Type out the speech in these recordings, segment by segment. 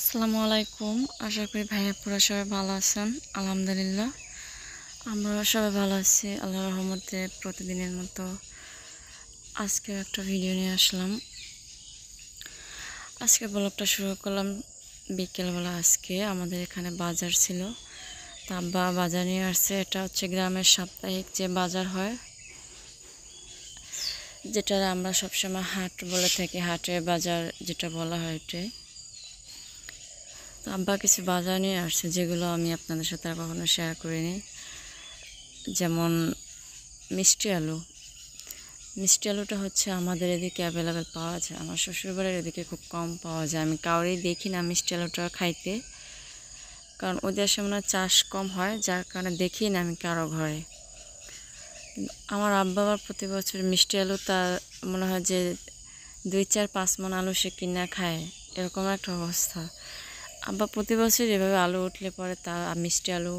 আসসালামু আলাইকুম। আশা করি ভাইয়া পুরা সবাই ভালো আছেন। আলহামদুলিল্লাহ আমরা সবাই ভালো আছি আল্লাহর রহমতে। প্রতিদিনের মতো আজকে একটা ভিডিও নিয়ে আসলাম। আজকে ব্লগটা শুরু করলাম বিকেলবেলা। আজকে আমাদের এখানে বাজার ছিল, তা আব্বা বাজার নিয়ে আসছে। এটা হচ্ছে গ্রামের সাপ্তাহিক যে বাজার হয়, যেটা আমরা সবসময় হাট বলে থাকি। হাটের বাজার যেটা বলা হয় এটাই। তো আব্বা কিছু বাজার নিয়ে আসছে, যেগুলো আমি আপনাদের সাথে আর কখনো শেয়ার করিনি। যেমন মিষ্টি আলু। মিষ্টি আলুটা হচ্ছে আমাদের এদিকে অ্যাভেলেবেল পাওয়া যায়, আমার শ্বশুরবাড়ির এদিকে খুব কম পাওয়া যায়। আমি কাউরেই দেখি না মিষ্টি আলুটা খাইতে, কারণ ওদের সামনে চাষ কম হয়, যার কারণে দেখি না আমি কারো ঘরে। আমার আব্বা আবার প্রতি বছর মিষ্টি আলু তার মনে হয় যে 2-4-5 মণ আলু সে কিনা খায়, এরকম একটা অবস্থা। আব্বা প্রতি বছর এভাবে আলু উঠলে পরে তার মিষ্টি আলু,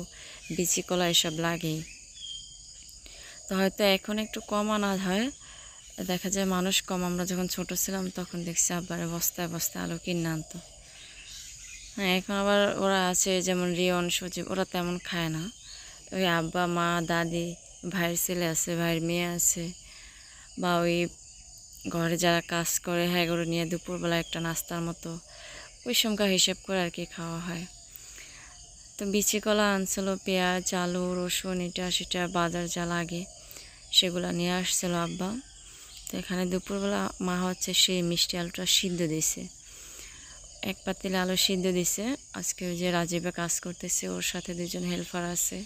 বিচি কলা এসব লাগেই। তো হয়তো এখন একটু কম আনা হয়, দেখা যায় মানুষ কম। আমরা যখন ছোট ছিলাম তখন দেখছি আব্বারে বস্তায় বস্তায় আলু কিনে আনতো। হ্যাঁ, এখন আবার ওরা আছে যেমন রিয়ন, সজীব, ওরা তেমন খায় না। ওই আব্বা, মা, দাদি, ভাইয়ের ছেলে আছে, ভাইয়ের মেয়ে আছে, বা ওই ঘরে যারা কাজ করে, হ্যাঁ, এগুলো নিয়ে দুপুরবেলা একটা নাস্তার মতো ওই সংখ্যা হিসেব করে আর কি খাওয়া হয়। তো বিচি কলা আনছিল, পেঁয়াজ, আলু, রসুন, এটা সেটা বাজার যা লাগে সেগুলো নিয়ে আসছিল আব্বা। তো এখানে দুপুরবেলা মা হচ্ছে সেই মিষ্টি আলুটা সিদ্ধ দিছে, এক পাতিল আলু সিদ্ধ দিছে। আজকে ওই যে রাজীবে কাজ করতেছে, ওর সাথে 2জন হেল্পার আছে,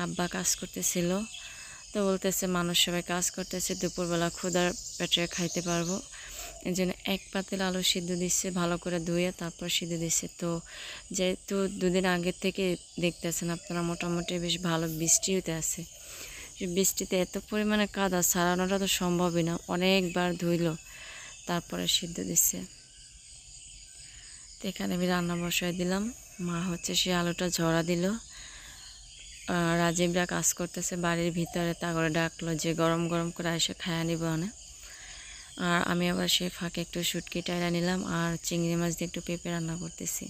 আব্বা কাজ করতেছিল। তো বলতেছে মানুষ সবাই কাজ করতেছে, দুপুরবেলা ক্ষুধার পেটে খাইতে পারবো, এই জন্য এক পাতিল আলু সিদ্ধ দিচ্ছে, ভালো করে ধুয়ে তারপর সিদ্ধ দিচ্ছে। তো যেহেতু 2 দিন আগের থেকে দেখতেছেন আপনারা মোটামুটি বেশ ভালো বৃষ্টি হতে আছে, বৃষ্টিতে এত পরিমাণে কাদা ছাড়ানোটা তো সম্ভবই না, অনেকবার ধুইল তারপরে সিদ্ধ দিচ্ছে। তো এখানে আমি রান্না বসাই দিলাম, মা হচ্ছে সে আলুটা ঝরা দিল। রাজীবরা কাজ করতেছে বাড়ির ভিতরে, তা করে ডাকলো যে গরম গরম করে এসে খায়া নিব অনেক। আর আমি আবার সে ফাঁকে একটু শুটকি টাইরা নিলাম, আর চিংড়ি মাছ দিয়ে একটু পেঁপে রান্না করতেছি।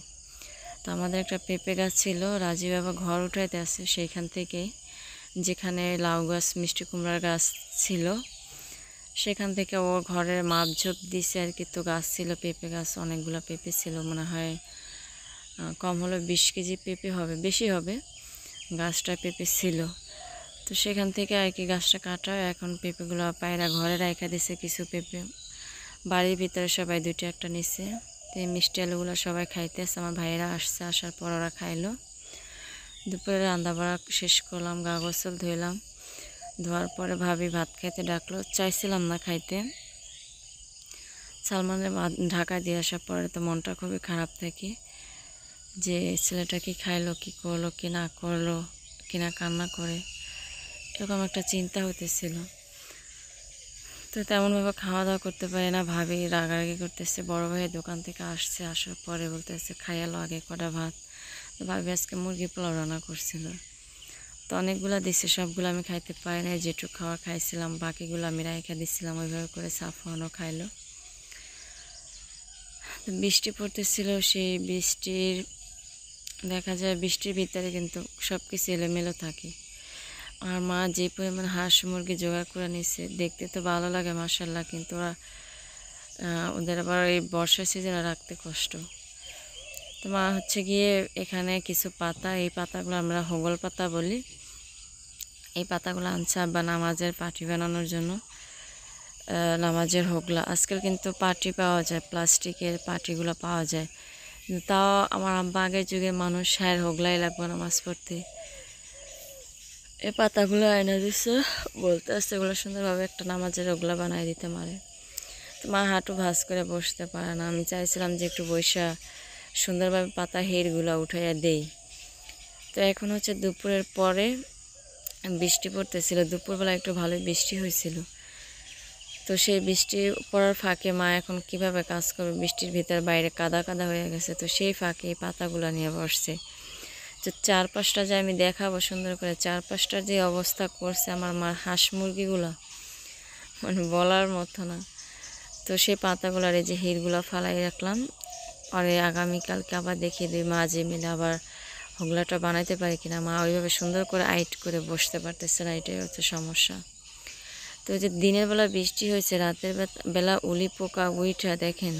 তো আমাদের একটা পেঁপে গাছ ছিল, রাজীব আবার ঘর উঠাইতে আছে সেইখান থেকে, যেখানে লাউ গাছ, মিষ্টি কুমড়ার গাছ ছিল, সেখান থেকে ওর ঘরের মাপঝোপ দিছে আর কি। তো গাছ ছিল, পেঁপে গাছ অনেকগুলো পেঁপে ছিল, মনে হয় কম হলো 20 কেজি পেঁপে হবে, বেশি হবে, গাছটা পেঁপে ছিল। তো সেখান থেকে আর কি গাছটা কাটা, এখন পেঁপেগুলো পায়রা ঘরে রেখে দিছে। কিছু পেঁপে বাড়ির ভিতরে সবাই 2টা-1টা নিছে। তো এই মিষ্টি আলুগুলো সবাই খাইতেছে, আমার ভাইয়েরা আসছে, আসার পর ওরা খাইলো। দুপুরে রান্না বাড়া শেষ করলাম, গা গোসল ধুইলাম, ধোয়ার পরে ভাবি ভাত খাইতে ডাকলো, চাইছিলাম না খাইতে। সালমানের ঢাকা দিয়ে আসার পরে তো মনটা খুবই খারাপ থাকে, যে ছেলেটা কি খাইলো, কি করলো, কি না করলো, কিনা কান্না করে, এরকম একটা চিন্তা হইতেছিল। তো তেমনভাবে খাওয়া দাওয়া করতে পারি না, ভাবি রাগারাগি করতেছে। বড় ভাই দোকান থেকে আসছে, আসার পরে বলতেছে খাইয়ালো আগে কটা ভাত। তো ভাবি আজকে মুরগি পোলাও রান্না করছিল, তো অনেকগুলো দিছে, সবগুলো আমি খাইতে পারি না, যেটুকু খাওয়া খাইছিলাম বাকিগুলো আমি রাইখা দিচ্ছিলাম। ওইভাবে করে সাফওয়ানও খাইলো। তো বৃষ্টি পড়তেছিল, সেই বৃষ্টির দেখা যায় বৃষ্টির ভিতরে কিন্তু সব কিছু এলোমেলো থাকে। আর মা যে পরিমাণ হাঁস মুরগি জোগাড় করে নিছে, দেখতে তো ভালো লাগে মাশাআল্লাহ, কিন্তু ওরা ওদের আবার এই বর্ষা সিজনে রাখতে কষ্ট। তো মা হচ্ছে গিয়ে এখানে কিছু পাতা, এই পাতাগুলো আমরা হোগল পাতা বলি, এই পাতাগুলো আনছে আব্বা নামাজের পাটি বানানোর জন্য। নামাজের হোগলা, আজকাল কিন্তু পাটি পাওয়া যায়, প্লাস্টিকের পাটিগুলো পাওয়া যায়, তাও আমার আব্বা আগের যুগের মানুষ হ্যাঁ হোগলাই লাগবে নামাজ পড়তে। এই পাতাগুলো এনে দিচ্ছে, বলতে আসছে এগুলো সুন্দরভাবে একটা নামাজের ওগুলা বানাই দিতে পারে। তো মা হাঁটু ভাঁজ করে বসতে পারে না, আমি চাইছিলাম যে একটু বৈশা সুন্দরভাবে পাতা হেরগুলো উঠাইয়া দেই। তো এখন হচ্ছে দুপুরের পরে বৃষ্টি পড়তেছিল, দুপুরবেলা একটু ভালোই বৃষ্টি হয়েছিল। তো সেই বৃষ্টি পড়ার ফাঁকে মা এখন কিভাবে কাজ করবে, বৃষ্টির ভিতর বাইরে কাদা কাদা হয়ে গেছে। তো সেই ফাঁকে এই পাতাগুলো নিয়ে বসছে, তো 4-5টা যে আমি দেখাবো সুন্দর করে, 4-5টার যে অবস্থা করছে আমার মার হাঁস মুরগিগুলো, মানে বলার মতো না। তো সেই পাতাগুলার এই যে হিরগুলো ফালাই রাখলাম, পরে আগামীকালকে আবার দেখিয়ে দিই মাঝে মিলে আবার হোগলাটা বানাইতে পারি কিনা। মা ওইভাবে সুন্দর করে আইট করে বসতে পারতেছে না, এটাই হচ্ছে সমস্যা। তো যে দিনের বেলা বৃষ্টি হয়েছে, রাতের বেলা উলি পোকা উইটা দেখেন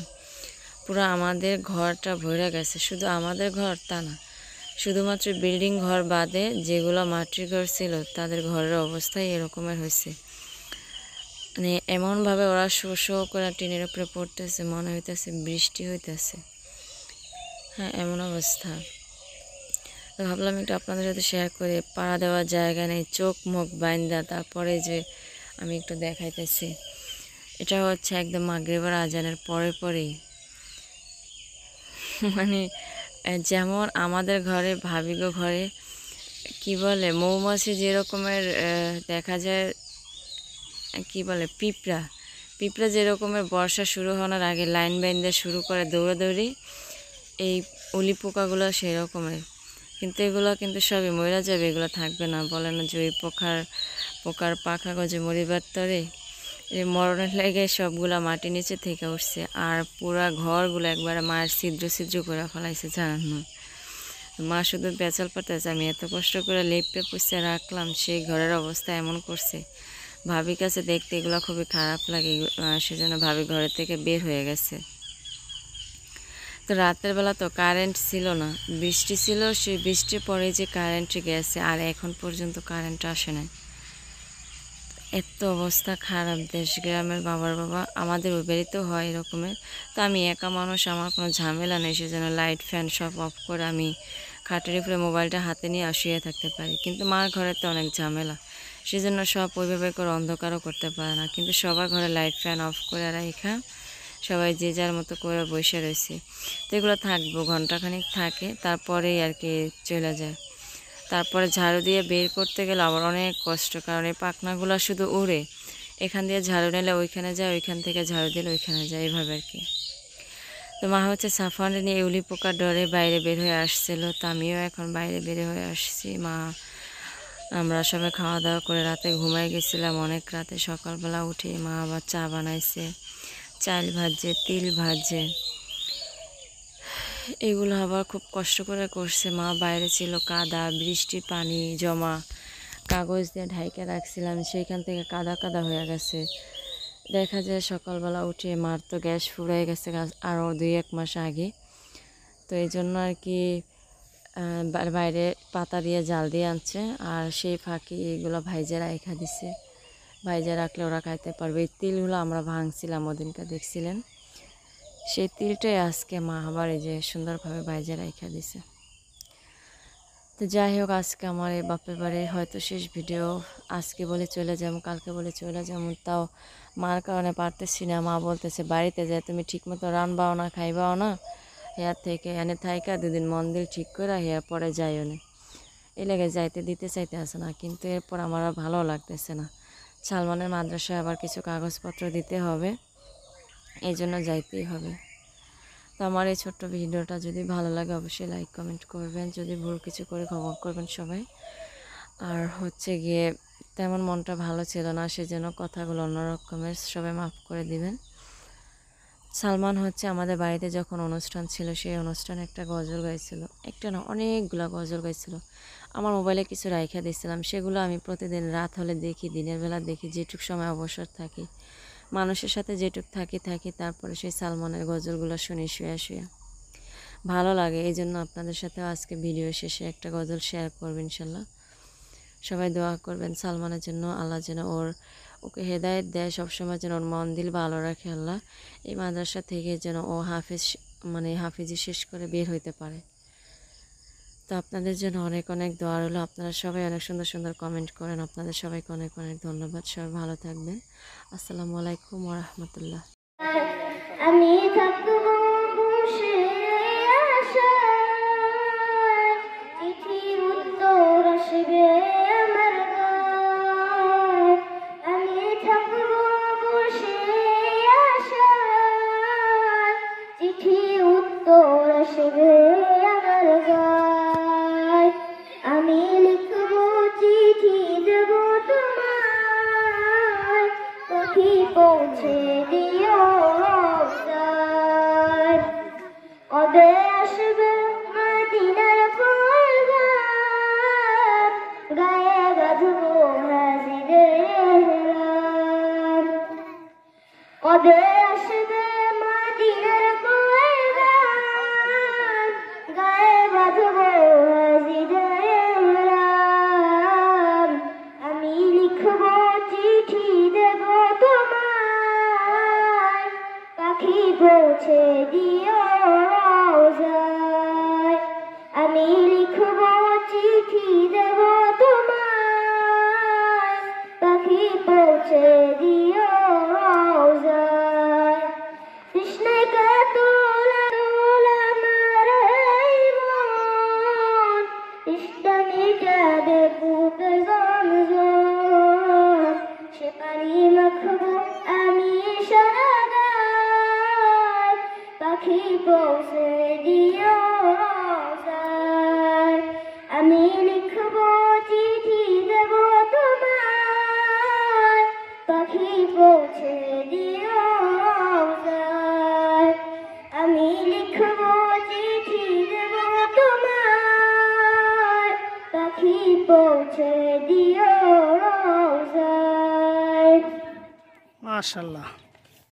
পুরো আমাদের ঘরটা ভরে গেছে। শুধু আমাদের ঘর তা না, শুধুমাত্র বিল্ডিং ঘর বাদে যেগুলো মাটির ঘর ছিল তাদের ঘরের অবস্থাই এরকমের হয়েছে। মানে এমনভাবে ওরা শো শো করে টিনের উপরে পড়তেছে, মনে হইতেছে বৃষ্টি হইতেছে। হ্যাঁ, এমন অবস্থা। তো ভাবলাম একটু আপনাদের সাথে শেয়ার করে, পাড়া দেওয়ার জায়গা নেই, চোখ মুখ বাইন্দা তারপরে যে আমি একটু দেখাইতেছি। এটা হচ্ছে একদম মাগরিবের আজানের পরেই মানে যেমন আমাদের ঘরে ভাবিগো ঘরে কি বলে মৌমাছি যেরকমের দেখা যায়, কি বলে পিঁপড়া যেরকমের বর্ষা শুরু হওয়ার আগে লাইন বাইন্দা শুরু করে দৌড়াদৌড়ি, এই উলি পোকাগুলো সেই রকমের। কিন্তু এগুলো কিন্তু সবই মরে যাবে, এগুলো থাকবে না। বলে না যে ওই পোকার পাখা গজে মরিবার তরে, এই মরণের লেগে সবগুলা মাটির নিচে থেকে উঠছে। আর পুরা ঘরগুলো একবারে মায়ের ছিদ্র করে ফেলাইছে, জানান না। মা শুধু বেচাল পাঠাচ্ছে, আমি এত কষ্ট করে লেপে পুষে রাখলাম, সেই ঘরের অবস্থা এমন করছে। ভাবির কাছে দেখতে এগুলো খুবই খারাপ লাগে, সেজন্য ভাবি ঘরের থেকে বের হয়ে গেছে। তো রাতের বেলা তো কারেন্ট ছিল না, বৃষ্টি ছিল, সেই বৃষ্টির পরে যে কারেন্ট গেছে, আর এখন পর্যন্ত কারেন্ট আসে না। এত অবস্থা খারাপ দেশ গ্রামের। বাবার বাবা আমাদের ওই বাড়িতেও হয় এরকমের। তো আমি একা মানুষ, আমার কোনো ঝামেলা নেই, সেজন্য লাইট ফ্যান সব অফ করে আমি খাটের উপরে মোবাইলটা হাতে নিয়ে শুয়ে থাকতে পারি। কিন্তু মার ঘরে তো অনেক ঝামেলা, সেজন্য সব ওইভাবে করে অন্ধকারও করতে পারে না। কিন্তু সবার ঘরে লাইট ফ্যান অফ করে রাখা, সবাই যে যার মতো করে বসে রয়েছে। তো এগুলো থাকবো ঘন্টাখানিক থাকে, তারপরেই আর কি চলে যায়। তারপরে ঝাড়ু দিয়ে বের করতে গেলে আবার অনেক কষ্ট, কারণ এই পাখনাগুলো শুধু উড়ে, এখান দিয়ে ঝাড়ু নিলে ওইখানে যায়, ওইখান থেকে ঝাড়ু দিলে ওইখানে যায়, এইভাবে আর কি। তো মা হচ্ছে সাফানে নিয়ে উলি পোকার ডরে বাইরে বের হয়ে আসছিল। তো আমিও এখন বাইরে বের হয়ে আসছি। আমরা সবাই খাওয়া দাওয়া করে রাতে ঘুমাই গেছিলাম অনেক রাতে। সকালবেলা উঠে মা আবার চা বানাইছে, চাল ভাজছে, তিল ভাজছে, এগুলো আবার খুব কষ্ট করে করছে। মা বাইরে ছিল, কাদা বৃষ্টির পানি জমা, কাগজ দিয়ে ঢাইকে রাখছিলাম, সেইখান থেকে কাদা কাদা হয়ে গেছে। দেখা যায় সকালবেলা উঠে মার তো গ্যাস ফুরাই গেছে আরও 2-1 মাস আগে। তো এই জন্য আর কি বাইরে পাতা দিয়ে জাল দিয়ে আনছে, আর সেই ফাঁকি এগুলো ভাইজে রাখা দিছে। ভাইজে রাখলে ওরা খাইতে পারবে। এই তিলগুলো আমরা ভাঙছিলাম ওদিনকে, দেখছিলেন, সেই তিলটাই আজকে মা আবার এই যে সুন্দরভাবে ভাইজে রাখা দিছে। তো যাই হোক, আজকে আমার এই বাপের বাড়ির হয়তো শেষ ভিডিও। আজকে বলে চলে যাবো, কালকে বলে চলে যাবো, তাও মার কারণে পারতেছি না। মা বলতেছে বাড়িতে যায় তুমি ঠিকমতো রানবাও না, খাইবাও না, হেয়ার থেকে এনে থাইকা 2 দিন মন্দির ঠিক করে হেয়ার পরে যাইও না, এই লেগে যাইতে দিতে চাইতে আসে না। কিন্তু এরপর আমার আর ভালো লাগতেছে না। সালমানের মাদ্রাসায় আবার কিছু কাগজপত্র দিতে হবে, এই জন্য যাইতেই হবে। তো আমার এই ছোট্ট ভিডিওটা যদি ভালো লাগে অবশ্যই লাইক কমেন্ট করবেন, যদি ভুল কিছু করে ক্ষমা করবেন সবাই। আর হচ্ছে গিয়ে তেমন মনটা ভালো ছিল না, সেজন্য কথাগুলো অন্যরকমের, সবাই মাফ করে দিবেন। সালমান হচ্ছে আমাদের বাড়িতে যখন অনুষ্ঠান ছিল, সেই অনুষ্ঠানে একটা গজল গাইছিল, একটা না অনেকগুলো গজল গাইছিল। আমার মোবাইলে কিছু রাইখা দিয়েছিলাম, সেগুলো আমি প্রতিদিন রাত হলে দেখি, দিনের বেলা দেখি, যেটুক সময় অবসর থাকি, মানুষের সাথে যেটুক থাকি, তারপরে সেই সালমানের গজলগুলো শুনি শুয়ে ভালো লাগে। এই জন্য আপনাদের সাথেও আজকে ভিডিও শেষে একটা গজল শেয়ার করবেন ইনশাল্লাহ। সবাই দোয়া করবেন সালমানের জন্য, আল্লাহ যেন ওকে হেদায়েত দেয়, সবসময় যেন ওর মন দিল ভালো রাখে আল্লাহ। এই মাদ্রাসা থেকে যেন ও হাফিজি শেষ করে বের হইতে পারে। তো আপনাদের জন্য অনেক অনেক দোয়া রইল। আপনারা সবাই অনেক সুন্দর সুন্দর কমেন্ট করেন। আপনাদের সবাইকে অনেক অনেক ধন্যবাদ। সবাই ভালো থাকবেন। আসসালামু আলাইকুম ওয়া রাহমাতুল্লাহ। আমি থাকবো বসে আশায়, চিঠির উত্তর আসবে আমার গায়। আমি থাকবো বসে আশায়, চিঠির উত্তর আসবে আমার গায়। আমি লিখবো চিঠি দেবো তোমায়, পৌঁছে দিও। কবে আসবে মদিনার পয়গাম, গায়ে বাঁধবো হাজিদের এহরাম। কবে আসবে মদিনার পয়গাম, গায়ে বাঁধবো হাজিদের এহরাম। আমি লিখবো চিঠি দেব তোমায়, পাখি পৌঁছে দিও রওজায়। আমি লিখবো চিঠি দেব তোমায়, পাখি পৌঁছে দিও রওজায়। তৃষ্ণায় কাতর আমার এই মন, তৃষ্ণা মিটাবে বুকে জমজম। সে পানি মাখবো আমি সারা গায়, পাখি পৌঁছে দিও রওজায়। আমি লিখবো চিঠি দেব তোমায়, পাখি পৌঁছে দিও রওজায়। আমি লিখবো চিঠি দেব তোমায়, পাখি পৌঁছে দিও রওজায়। মাশাআল্লাহ।